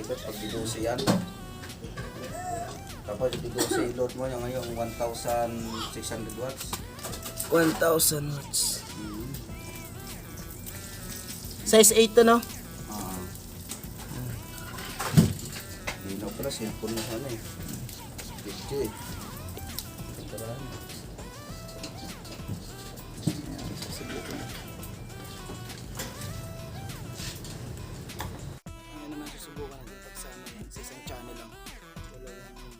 likod pag dilusi yan. Tapos dilusi load mo yung ngayong 1,600 watts. 1,000 watts. Size 8 to, no? Linaw pala, cellphone na sana eh. Video eh. Pagkaraan. Ayan, susubukan. Ano naman susubukan natin pagsama yan sa isang channel lang. Wala lang yung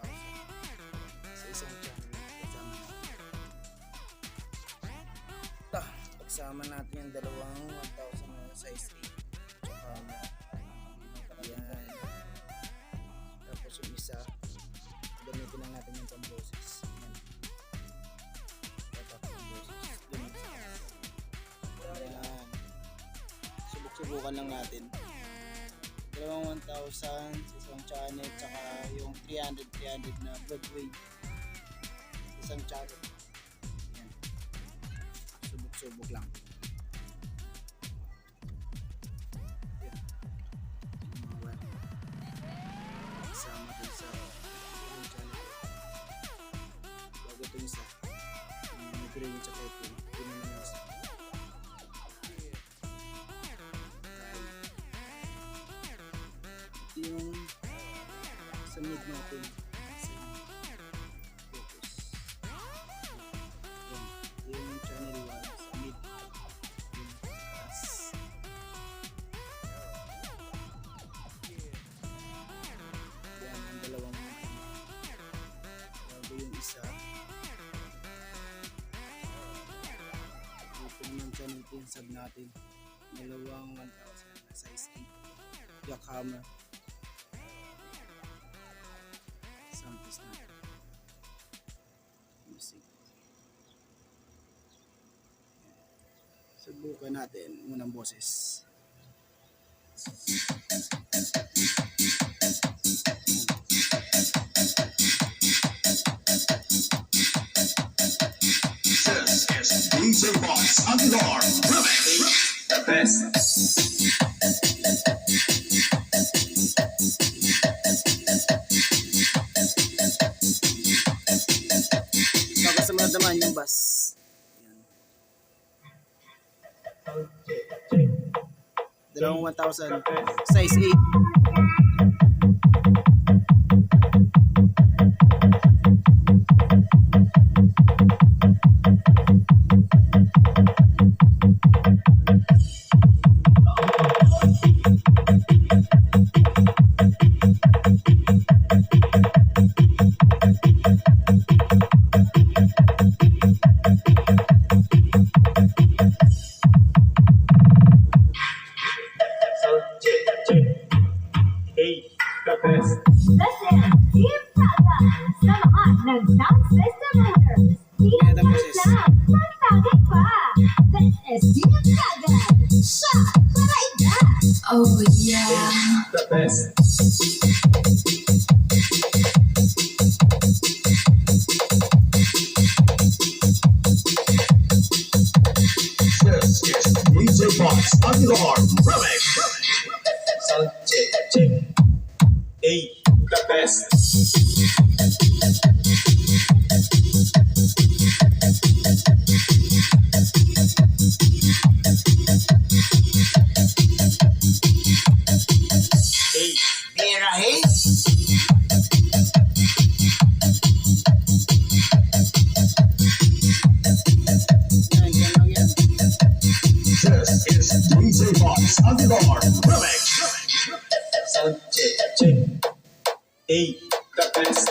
1,000. Sa isang channel pagsama natin. Pagsama natin yung dalawang 1,000 na size 8. Tsaka yan. Tapos yung isa, gamitin lang natin yung pang-boses. Yan. Tapos yung boses. Yan. Subok-subukan lang natin. Dalawang 1,000 sa isang channel, tsaka yung 300 na Broadway sa isang channel. Yan. Subok-subok lang. Yan. Yung mga wire. Isama dun sa isang channel. Bago ito isa. Yung green tsaka ito. Ito na yung isa. Yung sa mid natin sa focus. Yung channel 1 sa mid. Yung taas. Yan ang dalawang bago yung isa. Ito naman channel 2 sub natin. Dalawang 1,000 na size 8. Jackhammer. Samples natin. Music. Subukan natin unang boses. This is ks2500 Broadway. The best. Sumunod naman yung bass. Ayan. Dalawang 1,000. Size 8. The best. Listen, Team Tagan, samahan ng sound system owners. Ayan ang Team boses. Tagan, magtagay pa. This is Team Tagan. Siya, para iyan. Oh yeah. The best. This is ks2500 Broadway. Sound check. Hey, the best. Hey, Mira, hey! Yan lang yan. this is ks2500 Broadway. Sound check. Hey, the best.